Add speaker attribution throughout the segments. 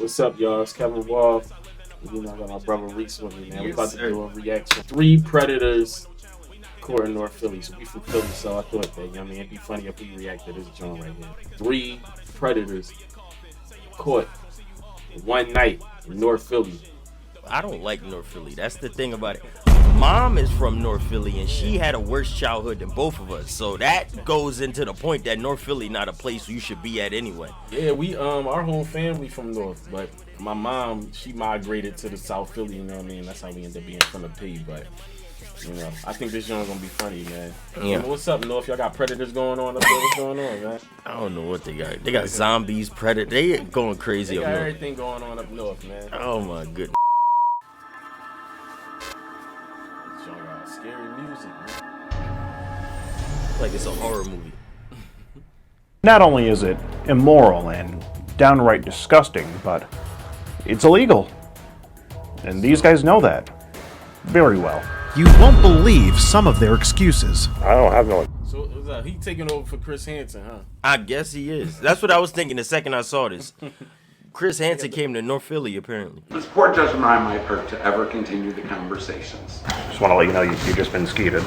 Speaker 1: What's up, y'all? It's Kevin Wall. You know, I got my brother Reese with me, man. We're about to
Speaker 2: sir.
Speaker 1: do a reaction. 3 Predators caught in North Philly. So we from Philly, so I thought that, you know what I mean, it'd be funny if we react to this joint right here. 3 Predators caught one night in North Philly.
Speaker 2: I don't like North Philly. That's the thing about it. Mom is from North Philly, and she had a worse childhood than both of us. So that goes into the point that North Philly not a place you should be at anyway.
Speaker 1: Yeah, we our whole family from North, but my mom, she migrated to the South Philly, you know what I mean? That's how we ended up being from the P, but you know, I think this joint's gonna be funny, man.
Speaker 2: Yeah.
Speaker 1: What's up, North? Y'all got Predators going on up there? What's going on, man?
Speaker 2: I don't know what they got. They got zombies, predators. They going crazy
Speaker 1: They
Speaker 2: up
Speaker 1: got
Speaker 2: north.
Speaker 1: everything going on up north, man.
Speaker 2: Oh my goodness.
Speaker 1: Y'all got scary music, man.
Speaker 2: Like it's a horror movie.
Speaker 3: Not only is it immoral and downright disgusting, but it's illegal. And these guys know that very well.
Speaker 4: You won't believe some of their excuses.
Speaker 3: I don't have no...
Speaker 1: So he taking over for Chris Hansen, huh?
Speaker 2: I guess he is. That's what I was thinking the second I saw this. Chris Hansen came to North Philly, apparently.
Speaker 5: This poor judgment on my part to ever continue the conversations.
Speaker 3: Just want to let you know you've just been skeeted.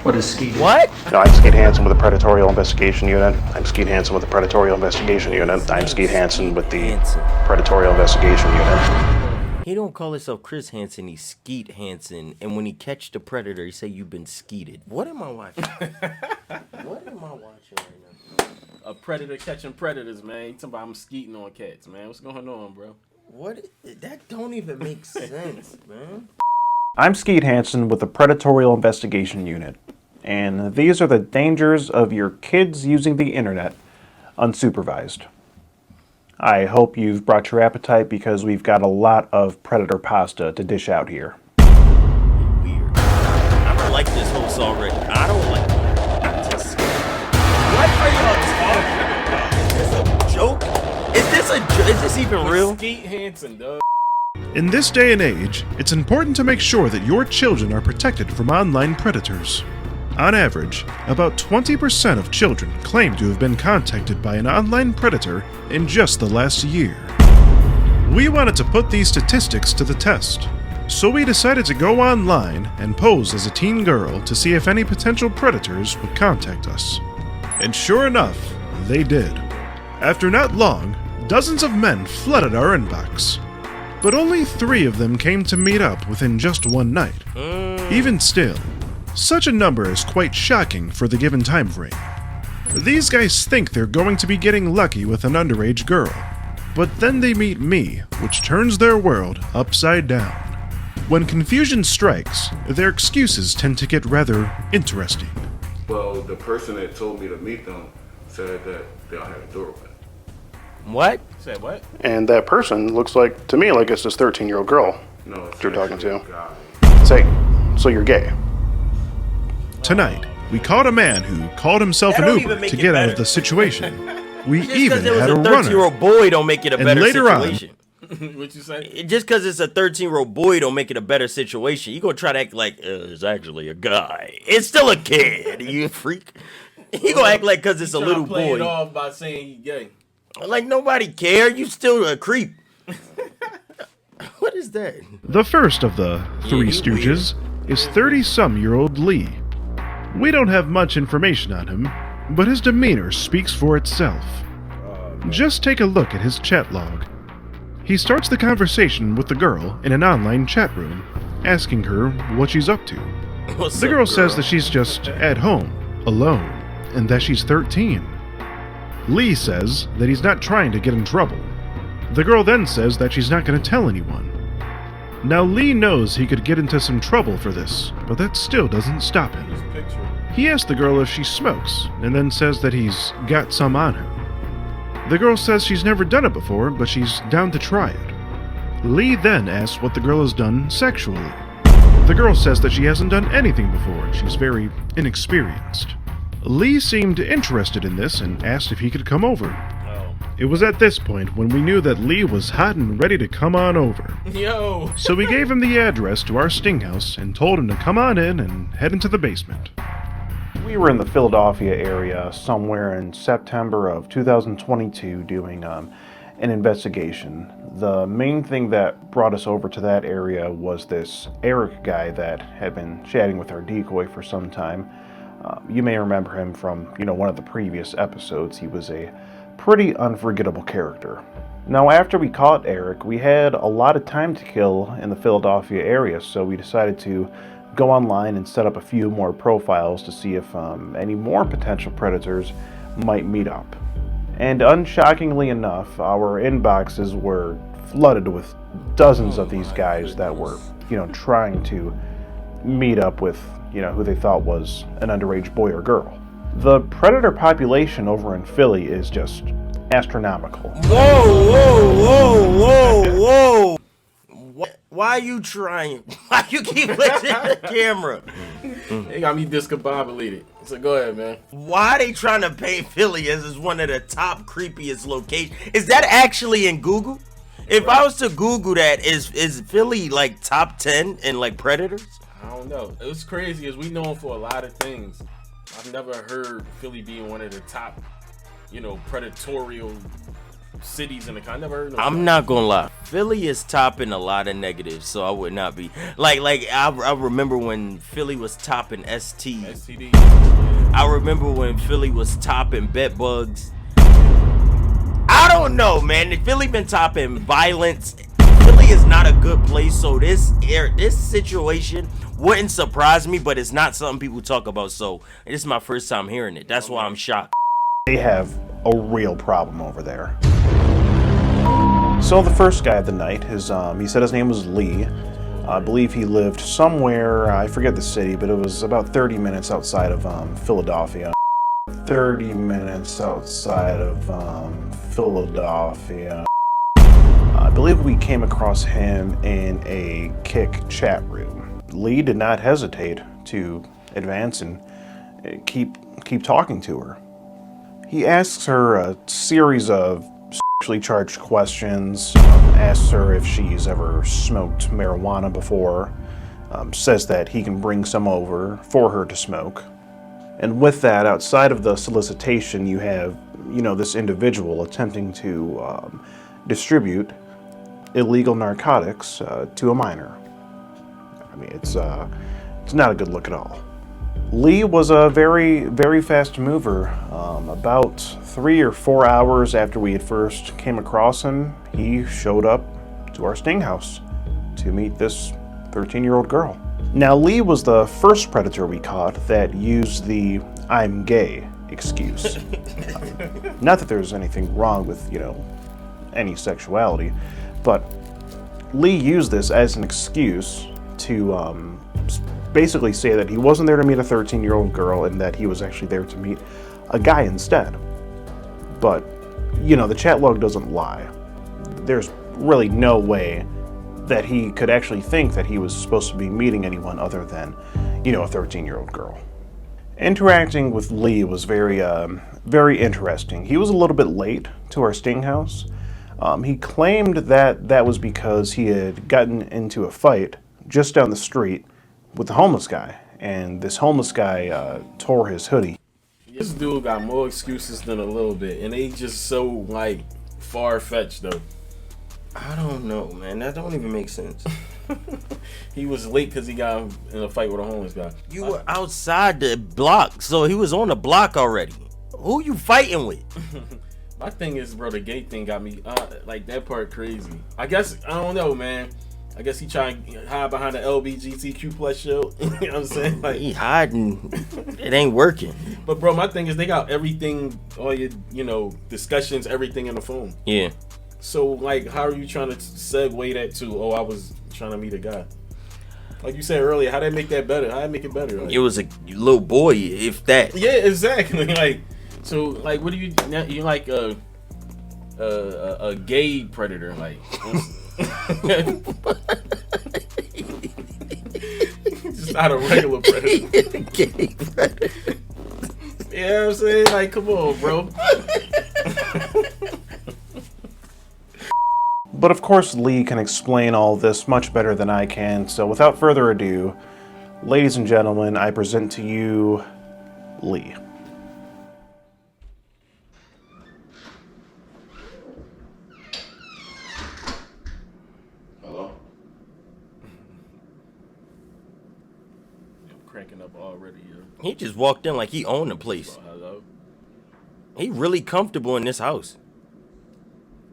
Speaker 6: What is skeeted?
Speaker 2: What?
Speaker 3: No, I'm Skeet Hansen with the Predatorial Investigation Unit. I'm Skeet Hansen with the Predatorial Investigation Unit. I'm Skeet Hansen with the Predatorial Investigation Unit.
Speaker 2: He don't call himself Chris Hansen, he's Skeet Hansen. And when he catch the predator, he say you've been skeeted. What am I watching? What am I watching right now?
Speaker 1: A predator catching predators, man. You talking about I'm skeeting on cats, man. What's going on, bro?
Speaker 2: What? That don't even make sense, man.
Speaker 3: I'm Skeet Hansen with the Predatorial Investigation Unit. And these are the dangers of your kids using the internet unsupervised. I hope you've brought your appetite because we've got a lot of predator pasta to dish out here.
Speaker 2: Weird. I don't like this host already. I don't like it. What are y'all talking about? Is this a joke? Is this even real?
Speaker 1: Skeet Hansen, dog.
Speaker 4: In this day and age, it's important to make sure that your children are protected from online predators. On average, about 20% of children claim to have been contacted by an online predator in just the last year. We wanted to put these statistics to the test, so we decided to go online and pose as a teen girl to see if any potential predators would contact us. And sure enough, they did. After not long, dozens of men flooded our inbox. But only 3 of them came to meet up within just one night. Even still, such a number is quite shocking for the given time frame. These guys think they're going to be getting lucky with an underage girl, but then they meet me, which turns their world upside down. When confusion strikes, their excuses tend to get rather interesting.
Speaker 7: Well, the person that told me to meet them said that they all had a door open.
Speaker 2: What?
Speaker 1: Said what?
Speaker 3: And that person looks like, to me, like it's this 13-year-old girl
Speaker 7: No, it's
Speaker 3: you're talking
Speaker 7: actually
Speaker 3: to.
Speaker 7: a guy.
Speaker 3: Say, so you're gay.
Speaker 4: Tonight, we caught a man who called himself
Speaker 2: That
Speaker 4: an
Speaker 2: don't
Speaker 4: Uber
Speaker 2: even make
Speaker 4: to
Speaker 2: it
Speaker 4: get out
Speaker 2: better.
Speaker 4: of the situation. We
Speaker 2: Just
Speaker 4: even
Speaker 2: because it was
Speaker 4: had a
Speaker 2: a
Speaker 4: runner.
Speaker 2: 13-year-old boy don't make it a
Speaker 4: And
Speaker 2: better
Speaker 4: later on-
Speaker 2: situation.
Speaker 1: What you say?
Speaker 2: Just because it's a 13-year-old boy don't make it a better situation. You gonna try to act like it's actually a guy. It's still a kid. You freak. You gonna act like because it's a
Speaker 1: Tryna
Speaker 2: little
Speaker 1: play it
Speaker 2: boy.
Speaker 1: off by saying he gay.
Speaker 2: Like nobody care. You still a creep. What is that?
Speaker 4: The first of the Three
Speaker 2: he's
Speaker 4: Stooges is 30-some-year-old Lee. We don't have much information on him, but his demeanor speaks for itself. Just take a look at his chat log. He starts the conversation with the girl in an online chat room, asking her what she's up to.
Speaker 2: What's
Speaker 4: The
Speaker 2: up,
Speaker 4: girl says that she's just at home, alone, and that she's 13. Lee says that he's not trying to get in trouble. The girl then says that she's not going to tell anyone. Now Lee knows he could get into some trouble for this, but that still doesn't stop him.
Speaker 1: This picture.
Speaker 4: He asks the girl if she smokes, and then says that he's got some on her. The girl says she's never done it before, but she's down to try it. Lee then asks what the girl has done sexually. The girl says that she hasn't done anything before, and she's very inexperienced. Lee seemed interested in this and asked if he could come over. It was at this point when we knew that Lee was hot and ready to come on over.
Speaker 1: Yo.
Speaker 4: So we gave him the address to our sting house and told him to come on in and head into the basement. We were in the Philadelphia area somewhere in September of 2022 doing
Speaker 3: an investigation. The main thing that brought us over to that area was this Eric guy that had been chatting with our decoy for some time. You may remember him from, one of the previous episodes. He was a pretty unforgettable character. Now, after we caught Eric, we had a lot of time to kill in the Philadelphia area, so we decided to go online and set up a few more profiles to see if any more potential predators might meet up. And unshockingly enough, our inboxes were flooded with dozens of these guys that were, trying to meet up with, who they thought was an underage boy or girl. The predator population over in Philly is just astronomical.
Speaker 2: Whoa. Why are you trying? Why you keep looking at the camera?
Speaker 1: They got me discombobulated. So go ahead, man.
Speaker 2: Why are they trying to paint Philly as one of the top creepiest locations? Is that actually in Google? If I was to Google that, is Philly like top 10 in like predators?
Speaker 1: I don't know. It's crazy as we known for a lot of things. I've never heard Philly being one of the top, predatorial cities in the country. I never heard.
Speaker 2: I'm not gonna lie. Philly is topping a lot of negatives, so I would not be like I remember when Philly was topping STD. I remember when Philly was topping bed bugs. I don't know, man. Philly been topping violence. Philly is not a good place, so this situation wouldn't surprise me, but it's not something people talk about. So this is my first time hearing it. That's why I'm shocked.
Speaker 3: They have a real problem over there. So the first guy of the night, he said his name was Lee. I believe he lived somewhere, I forget the city, but it was about 30 minutes outside of Philadelphia. 30 minutes outside of Philadelphia. I believe we came across him in a Kick chat room. Lee did not hesitate to advance and keep talking to her. He asks her a series of sexually charged questions, asks her if she's ever smoked marijuana before, says that he can bring some over for her to smoke. And with that, outside of the solicitation, you have, this individual attempting to distribute illegal narcotics to a minor. I mean, it's not a good look at all. Lee was a very, very fast mover. About 3 or 4 hours after we had first came across him, he showed up to our sting house to meet this 13-year-old girl. Now, Lee was the first predator we caught that used the "I'm gay" excuse. Not that there's anything wrong with, any sexuality, but Lee used this as an excuse to basically say that he wasn't there to meet a 13-year-old girl and that he was actually there to meet a guy instead. But, the chat log doesn't lie. There's really no way that he could actually think that he was supposed to be meeting anyone other than, a 13-year-old girl. Interacting with Lee was very, very interesting. He was a little bit late to our sting house. He claimed that was because he had gotten into a fight just down the street with the homeless guy, and this homeless guy tore his hoodie.
Speaker 1: This dude got more excuses than a little bit, and they just so far-fetched though.
Speaker 2: I don't know, man. That don't even make sense.
Speaker 1: He was late because he got in a fight with a homeless guy.
Speaker 2: You were outside the block, so he was on the block already. Who you fighting with?
Speaker 1: My thing is, bro, the gay thing got me that part crazy. I guess I don't know, man. I guess he trying to hide behind the LGBTQ plus shield. You know what I'm saying?
Speaker 2: He hiding. It ain't working.
Speaker 1: But bro, my thing is they got everything, all your discussions, everything in the phone.
Speaker 2: Yeah.
Speaker 1: So how are you trying to segue that to? I was trying to meet a guy. Like you said earlier, how that make that better? How that make it better?
Speaker 2: It was a little boy, if that.
Speaker 1: Yeah, exactly. What do you like a gay predator just not a regular predator.
Speaker 2: Gay predator.
Speaker 1: You know what I'm saying? Come on, bro.
Speaker 3: But of course, Lee can explain all this much better than I can, so without further ado, ladies and gentlemen, I present to you Lee.
Speaker 1: cranking up already, yo.
Speaker 2: He just walked in like he owned the place.
Speaker 1: Hello.
Speaker 2: He really comfortable in this house.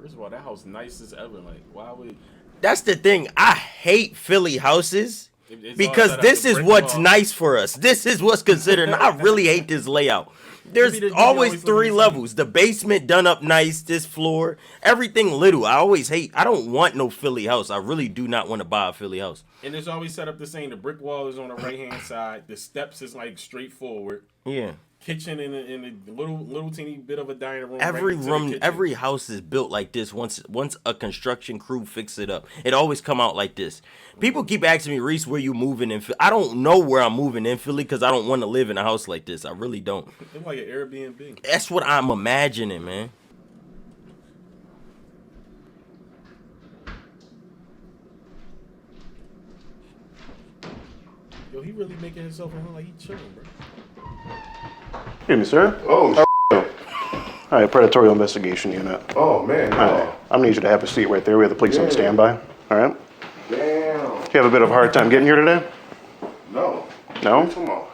Speaker 1: First of all, that house nice as ever. Like, why would?
Speaker 2: That's the thing. I hate Philly houses
Speaker 1: It's
Speaker 2: because
Speaker 1: all set
Speaker 2: this
Speaker 1: up
Speaker 2: is
Speaker 1: to
Speaker 2: what's
Speaker 1: brick
Speaker 2: nice for us. This is what's considered. And I really hate this layout. There's
Speaker 1: Maybe they
Speaker 2: always
Speaker 1: always
Speaker 2: 3
Speaker 1: look
Speaker 2: levels. The basement done up nice. This floor, everything little. I always hate. I don't want no Philly house. I really do not want to buy a Philly house.
Speaker 1: And it's always set up the same. The brick wall is on the right hand side. The steps is like straightforward.
Speaker 2: Yeah.
Speaker 1: Kitchen in a little teeny bit of a dining room.
Speaker 2: Every
Speaker 1: right into the
Speaker 2: room,
Speaker 1: kitchen.
Speaker 2: every house is built like this. Once a construction crew fix it up, it always come out like this. People keep asking me, Reese, where you moving in Philly? I don't know where I'm moving in Philly because I don't want to live in a house like this. I really don't.
Speaker 1: It's like an Airbnb.
Speaker 2: That's what I'm imagining, man.
Speaker 1: Yo, he really making himself at home like he chilling, bro.
Speaker 3: Excuse me, sir.
Speaker 7: Oh,
Speaker 3: All right, Predatorial Investigation Unit.
Speaker 7: oh man,
Speaker 3: All
Speaker 7: no.
Speaker 3: right, I'm gonna need you to have a seat right there. We have the police on
Speaker 7: Yeah.
Speaker 3: standby. All right.
Speaker 7: Damn.
Speaker 3: You have a bit of a hard time getting here today?
Speaker 7: No.
Speaker 3: No?
Speaker 7: Come on.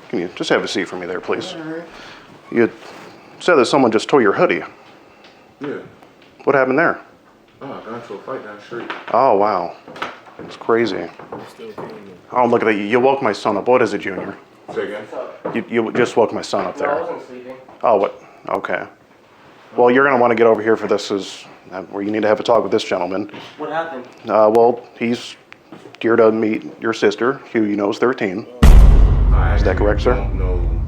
Speaker 3: Can you just have a seat for me there, please?
Speaker 7: Alright.
Speaker 3: You said that someone just tore your hoodie.
Speaker 7: Yeah.
Speaker 3: What happened there?
Speaker 7: Oh, I got into a fight down the street.
Speaker 3: Oh, wow. It's crazy.
Speaker 1: I'm still feeling
Speaker 3: Oh, look at that. You woke my son up. What is it, Junior?
Speaker 7: Say again?
Speaker 3: You just woke my son up
Speaker 6: No, I
Speaker 3: there.
Speaker 6: wasn't sleeping.
Speaker 3: Oh, what? Okay. Well, you're going to want to get over here for this is where you need to have a talk with this gentleman.
Speaker 6: What happened?
Speaker 3: Well, he's here to meet your sister, who you know is 13.
Speaker 7: Is
Speaker 3: that correct, sir?
Speaker 7: Don't know.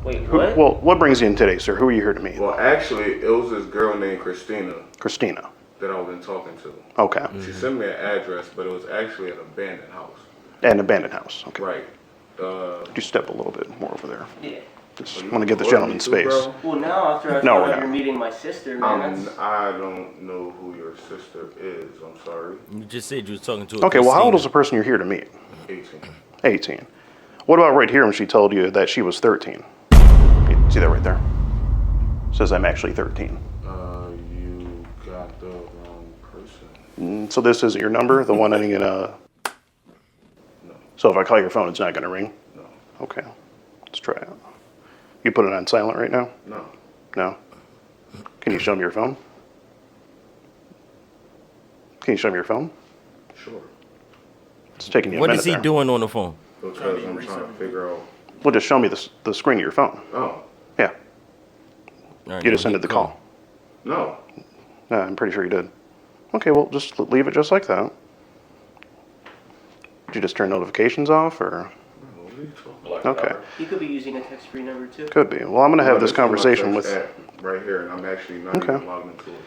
Speaker 6: Wait, what?
Speaker 3: Well, what brings you in today, sir? Who are you here to meet?
Speaker 7: Well, actually, it was this girl named Christina
Speaker 3: Christina.
Speaker 7: that I've been talking to.
Speaker 3: Okay.
Speaker 7: She sent me an address, but it was actually an abandoned house.
Speaker 3: An abandoned house. Okay.
Speaker 7: Right.
Speaker 3: Could you step a little bit more over there?
Speaker 6: Yeah.
Speaker 3: Just want to get this gentleman space.
Speaker 7: Bro?
Speaker 6: Well, now after I
Speaker 3: No,
Speaker 6: found
Speaker 3: we're
Speaker 6: out you're
Speaker 3: not.
Speaker 6: meeting my sister, man, that's...
Speaker 7: I don't know who your sister is. I'm sorry.
Speaker 2: You just said you was talking to a
Speaker 3: Okay, well, how old is
Speaker 2: Christina.
Speaker 3: the person you're here to meet?
Speaker 7: 18.
Speaker 3: 18. What about right here when she told you that she was 13? You see that right there? Says I'm actually 13.
Speaker 7: You got the wrong person.
Speaker 3: So this isn't your number, the one ending in a...
Speaker 7: No.
Speaker 3: So if I call your phone, it's not going to ring?
Speaker 7: No.
Speaker 3: Okay, let's try it. You put it on silent right now?
Speaker 7: No.
Speaker 3: No? Can you show me your phone? Can you show me your phone?
Speaker 7: Sure.
Speaker 3: It's taking you a
Speaker 2: What
Speaker 3: minute
Speaker 2: is he
Speaker 3: there.
Speaker 2: doing on the phone?
Speaker 7: Because I'm trying to figure out.
Speaker 3: Well, just show me the screen of your phone.
Speaker 7: Oh.
Speaker 3: Yeah,
Speaker 2: All right,
Speaker 3: you just
Speaker 2: go
Speaker 3: ended the
Speaker 2: ahead,
Speaker 3: call.
Speaker 7: No.
Speaker 3: Yeah, I'm pretty sure you did. Okay, well, just leave it just like that. Did you just turn notifications off, or?
Speaker 7: What are you talking about?
Speaker 3: Okay,
Speaker 6: You could be using a text-free number, too.
Speaker 3: could be. Well, I'm going to have this conversation with...
Speaker 7: Right here, and I'm actually not
Speaker 3: Okay.
Speaker 7: even logged into it.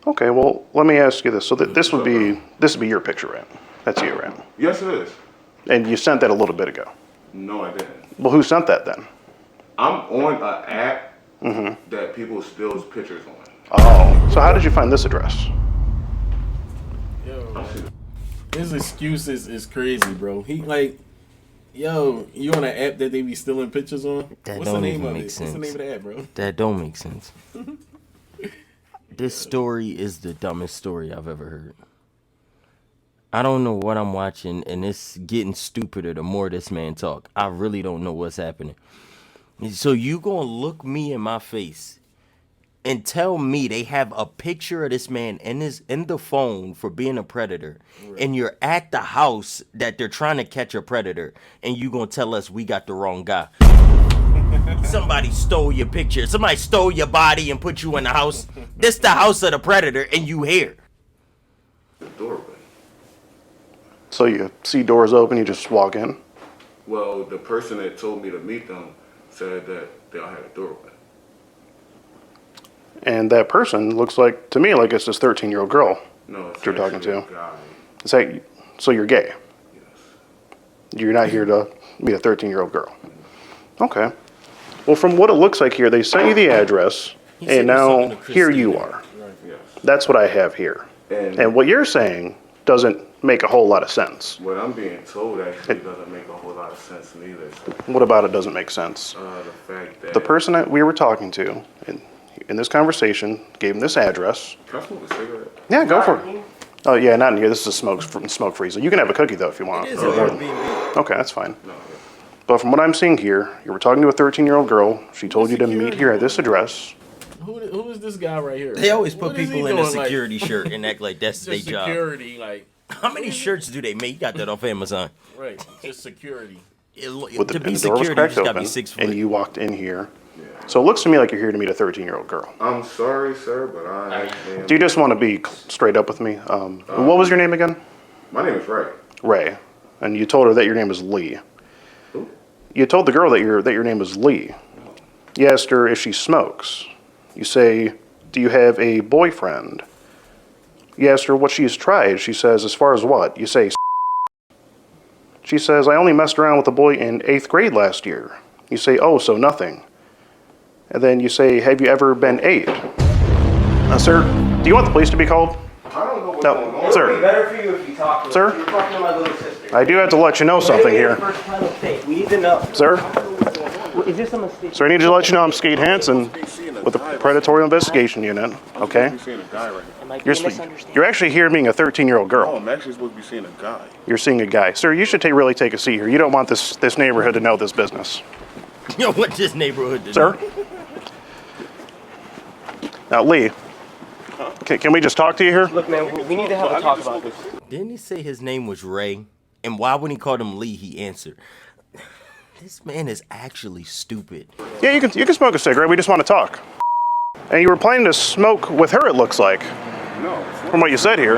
Speaker 3: Okay, well, let me ask you this. So this would be your picture, right? That's you, right?
Speaker 7: Yes, it is.
Speaker 3: And you sent that a little bit ago.
Speaker 7: No, I didn't.
Speaker 3: Well, who sent that then?
Speaker 7: I'm on an app that people steal pictures on.
Speaker 3: Oh, so how did you find this address?
Speaker 1: Yo, his excuse is crazy, bro. He like, yo, you on an app that they be stealing pictures on?
Speaker 2: That
Speaker 1: What's
Speaker 2: don't
Speaker 1: the name
Speaker 2: even
Speaker 1: of
Speaker 2: make
Speaker 1: it? What's
Speaker 2: sense.
Speaker 1: the name of the app, bro?
Speaker 2: That don't make sense. This story is the dumbest story I've ever heard. I don't know what I'm watching, and it's getting stupider the more this man talk. I really don't know what's happening. So you gonna look me in my face and tell me they have a picture of this man in the phone for being a predator, and you're at the house that they're trying to catch a predator, and you gonna tell us we got the wrong guy? Somebody stole your picture. Somebody stole your body and put you in the house. This the house of the predator, and you here.
Speaker 7: The doorway.
Speaker 3: So you see doors open, you just walk in?
Speaker 7: Well, the person that told me to meet them said that they all had a door open.
Speaker 3: And that person looks like, to me, like it's this 13-year-old girl.
Speaker 7: No, it's
Speaker 3: You're talking
Speaker 7: actually
Speaker 3: to?
Speaker 7: a guy.
Speaker 3: Is that, so you're gay?
Speaker 7: Yes.
Speaker 3: You're not here to meet a 13-year-old girl? Okay. Well, from what it looks like here, they sent you the address,
Speaker 2: He said
Speaker 3: and
Speaker 2: he was
Speaker 3: now
Speaker 2: talking to
Speaker 3: here you
Speaker 2: Christina.
Speaker 3: are.
Speaker 7: Yes.
Speaker 3: That's what I have here.
Speaker 7: And
Speaker 3: And what you're saying doesn't make a whole lot of sense.
Speaker 7: what I'm being told actually doesn't make a whole lot of sense neither.
Speaker 3: What about it doesn't make sense?
Speaker 7: The fact that
Speaker 3: The person that we were talking to in this conversation gave him this address.
Speaker 7: Can I smoke a cigarette?
Speaker 3: Yeah, go for it. Oh, yeah, not in here. This is a smoke free. So you can have a cookie, though, if you want.
Speaker 2: It is an Airbnb.
Speaker 3: Okay, that's fine.
Speaker 7: No. Yeah.
Speaker 3: But from what I'm seeing here, you were talking to a 13-year-old girl. She told you to meet here at this address.
Speaker 1: Who is this guy right here?
Speaker 2: They always put
Speaker 1: What is
Speaker 2: people
Speaker 1: he
Speaker 2: in a
Speaker 1: doing, like-
Speaker 2: security shirt and act like that's their
Speaker 1: Just
Speaker 2: job.
Speaker 1: security, like
Speaker 2: How many shirts do they make? You got that off Amazon.
Speaker 1: right, just security.
Speaker 3: With
Speaker 2: To be
Speaker 3: and the door was
Speaker 2: security, you
Speaker 3: cracked
Speaker 2: just gotta
Speaker 3: open,
Speaker 2: be 6 foot.
Speaker 3: and you walked in here. So it looks to me like you're here to meet a 13-year-old girl.
Speaker 7: I'm sorry, sir, but I am.
Speaker 3: Do you just want to be straight up with me? What was your name again?
Speaker 7: My name is Ray.
Speaker 3: Ray. And you told her that your name is Lee.
Speaker 7: Who?
Speaker 3: You told the girl that your name is Lee. You asked her if she smokes. You say, do you have a boyfriend? You asked her what she's tried. She says, as far as what? You say, she says, I only messed around with a boy in 8th grade last year. You say, oh, so nothing. And then you say, have you ever been 8? Sir, do you want the police to be called?
Speaker 7: I don't know what's
Speaker 3: No,
Speaker 7: going on.
Speaker 6: It would
Speaker 3: sir.
Speaker 6: be better for you if you talked to
Speaker 3: Sir?
Speaker 6: her. You're talking to my little sister.
Speaker 3: I do have to let you know something here.
Speaker 6: First final state. We need to know.
Speaker 3: Sir?
Speaker 6: Is this a mistake?
Speaker 3: Sir, I need to let you know I'm Skate Hansen with the Predatory Investigation Unit, okay?
Speaker 7: I'm seeing a guy right now.
Speaker 6: Am I
Speaker 3: You're,
Speaker 6: being misunderstood?
Speaker 3: you're actually here being a 13-year-old
Speaker 7: Oh,
Speaker 3: girl.
Speaker 7: I'm actually supposed to be seeing a guy.
Speaker 3: You're seeing a guy. Sir, you should really take a seat here. You don't want this neighborhood to know this business.
Speaker 2: You know what this neighborhood is?
Speaker 3: Sir? Now, Lee, can we just talk to you here?
Speaker 6: Look, man, we need to have a talk about this.
Speaker 2: Didn't he say his name was Ray? And why when he called him Lee, he answered? This man is actually stupid.
Speaker 3: Yeah, you can smoke a cigarette. We just want to talk. And you were planning to smoke with her, it looks like,
Speaker 7: No.
Speaker 3: from what you said here.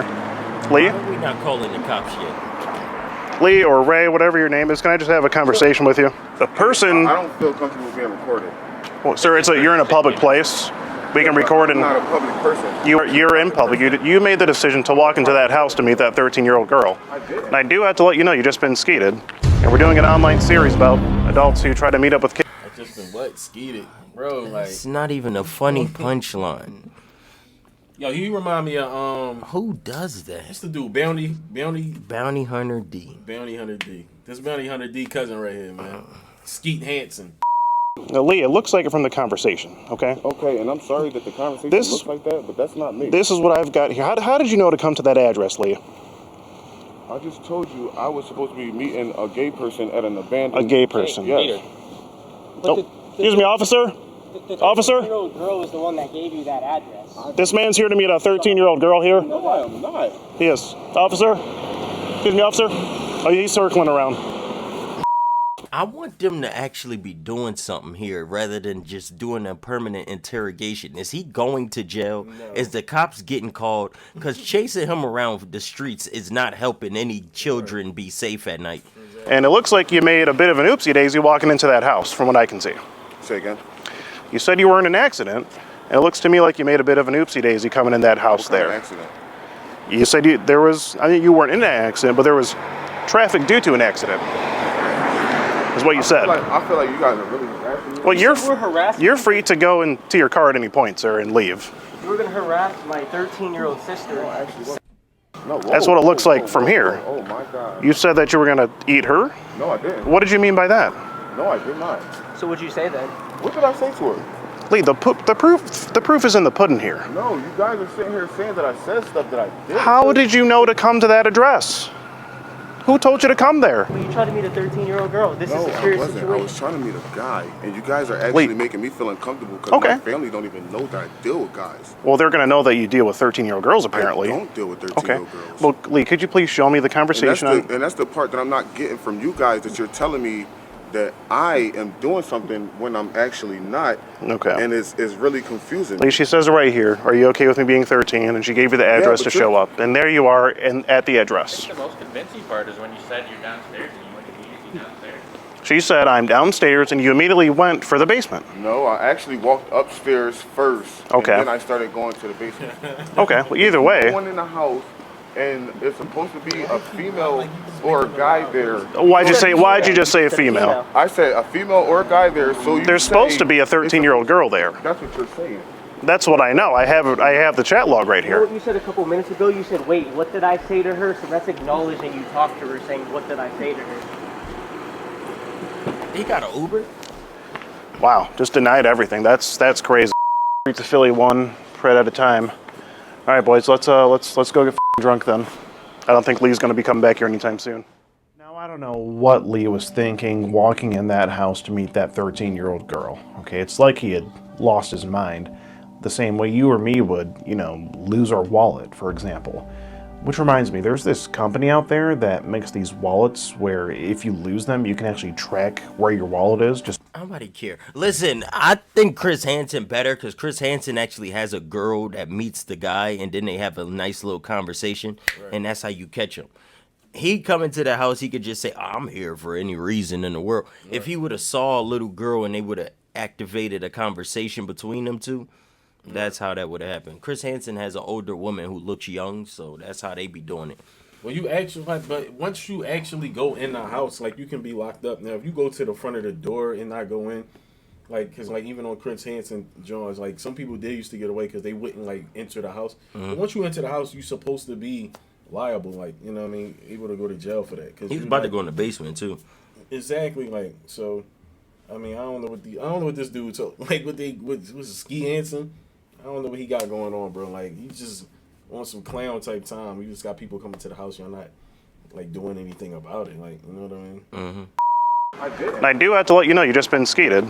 Speaker 3: Lee?
Speaker 2: Why are we not calling the cops yet?
Speaker 3: Lee or Ray, whatever your name is, can I just have a conversation with you? The person...
Speaker 7: I don't feel comfortable being recorded.
Speaker 3: Well, sir, you're in a public place. We can record
Speaker 7: I'm
Speaker 3: and...
Speaker 7: not a public person.
Speaker 3: You're in public. You made the decision to walk into that house to meet that 13-year-old girl.
Speaker 7: I did.
Speaker 3: And I do have to let you know, you've just been skeeted. And we're doing an online series about adults who try to meet up with kids.
Speaker 1: I just been what skeeted, bro. Like,
Speaker 2: It's not even a funny punchline.
Speaker 1: yo, you remind me of
Speaker 2: Who does that?
Speaker 1: what's the dude? Bounty
Speaker 2: Bounty Hunter D.
Speaker 1: Hunter D. This Bounty Hunter D cousin right here, man. Skeet Hansen.
Speaker 3: Now, Lee, it looks like it from the conversation, okay?
Speaker 7: Okay, and I'm sorry that the conversation
Speaker 3: This-
Speaker 7: looks like that, but that's not me.
Speaker 3: This is what I've got here. How did you know to come to that address, Lee?
Speaker 7: I just told you I was supposed to be meeting a gay person at an abandoned...
Speaker 3: A gay person.
Speaker 7: Yes.
Speaker 3: Oh, excuse me, officer? Officer?
Speaker 8: The 13-year-old girl is the one that gave you that address.
Speaker 3: This man's here to meet a 13-year-old girl here?
Speaker 7: No, I am not.
Speaker 3: Yes. Officer? Excuse me, officer? Oh, he's circling around.
Speaker 2: I want them to actually be doing something here rather than just doing a permanent interrogation. Is he going to jail? No. Is the cops getting called? Because chasing him around the streets is not helping any children be safe at night.
Speaker 3: And it looks like you made a bit of an oopsie-daisy walking into that house, from what I can see.
Speaker 7: Say again?
Speaker 3: You said you were in an accident, and it looks to me like you made a bit of an oopsie-daisy coming in that house
Speaker 7: What kind of
Speaker 3: there.
Speaker 7: accident?
Speaker 3: You said I think you weren't in an accident, but there was traffic due to an accident, is what you said.
Speaker 7: I feel like you guys are really harassing me.
Speaker 3: Well,
Speaker 6: We're harassing
Speaker 3: you're free to go into your car at any point, sir, and leave.
Speaker 6: You were going to harass my 13-year-old sister.
Speaker 7: No, whoa,
Speaker 3: That's what it looks
Speaker 7: whoa,
Speaker 3: like
Speaker 7: whoa,
Speaker 3: from
Speaker 7: whoa,
Speaker 3: here.
Speaker 7: whoa. Oh my God.
Speaker 3: You said that you were going to eat her?
Speaker 7: No, I didn't.
Speaker 3: What did you mean by that?
Speaker 7: No, I did not.
Speaker 6: So what'd you say then?
Speaker 7: What did I say to her?
Speaker 3: Lee, the proof is in the pudding here.
Speaker 7: No, you guys are sitting here saying that I said stuff that I did.
Speaker 3: How did you know to come to that address? Who told you to come there?
Speaker 6: Well, you tried to meet a 13-year-old girl. This
Speaker 7: No,
Speaker 6: is a
Speaker 7: I
Speaker 6: serious
Speaker 7: wasn't. I
Speaker 6: situation.
Speaker 7: was trying to meet a guy, and you guys are actually
Speaker 3: Wait.
Speaker 7: making me feel uncomfortable because
Speaker 3: Okay.
Speaker 7: my family don't even know that I deal with guys.
Speaker 3: Well, they're going to know that you deal with 13-year-old girls, apparently.
Speaker 7: I don't deal with
Speaker 3: Okay.
Speaker 7: 13-year-old girls.
Speaker 3: Well, Lee, could you please show me the
Speaker 7: and
Speaker 3: conversation?
Speaker 7: that's the part that I'm not getting from you guys, that you're telling me that I am doing something when I'm actually not.
Speaker 3: Okay.
Speaker 7: And it's really confusing.
Speaker 3: Lee, she says right here, are you okay with me being 13? And she gave you the address
Speaker 7: but
Speaker 3: to show up. And there you are at the address.
Speaker 9: The most convincing part is when you said you're downstairs and you went immediately downstairs.
Speaker 3: She said, I'm downstairs, and you immediately went for the basement.
Speaker 7: No, I actually walked upstairs first.
Speaker 3: Okay.
Speaker 7: And then I started going to the basement.
Speaker 3: Okay, well, either way.
Speaker 7: Going in the house, and it's supposed to be a female or a guy there.
Speaker 3: Why'd you just say a female?
Speaker 7: I said a female or a guy there, so you
Speaker 3: There's
Speaker 7: say
Speaker 3: supposed to be a 13-year-old girl there.
Speaker 7: That's what you're saying.
Speaker 3: That's what I know. I have the chat log right
Speaker 6: You know what
Speaker 3: here.
Speaker 6: you said a couple minutes ago? You said, wait, what did I say to her? So that's acknowledging you talked to her, saying, what did I say to her?
Speaker 2: He got an Uber?
Speaker 3: Wow, just denied everything. That's crazy. Beat the Philly one pred at a time. All right, boys, let's go get drunk then. I don't think Lee's going to be coming back here anytime soon. Now I don't know what Lee was thinking walking in that house to meet that 13-year-old girl. Okay, it's like he had lost his mind. The same way you or me would, lose our wallet, for example. Which reminds me, there's this company out there that makes these wallets where if you lose them, you can actually track where your wallet is. Just
Speaker 2: Nobody care. Listen, I think Chris Hansen better because Chris Hansen actually has a girl that meets the guy and then they have a nice little conversation, and that's how you catch him. He come into the house, he could just say, I'm here for any reason in the world. Right. If he would have saw a little girl and they would have activated a conversation between them two, that's how that would have happened. Chris Hansen has an older woman who looks young, so that's how they be doing it.
Speaker 1: Well, you actually, but once you actually go in the house, like, you can be locked up. Now, if you go to the front of the door and not go in, like, because, like, even on Chris Hansen Jones, like, some people did used to get away because they wouldn't, like, enter the house. But once you enter the house, you're supposed to be liable, like, you know what I mean, able to go to jail for that. Cause
Speaker 2: he was about to go in the basement, too.
Speaker 1: Exactly, like, so, I mean, I don't know what this dude, so, like, what's Ski Hansen? I don't know what he got going on, bro. Like, he just on some clown type time. You just got people coming to the house. You're not, like, doing anything about it. Like, you know what I mean?
Speaker 3: And I do have to let you know, you just been skeeted.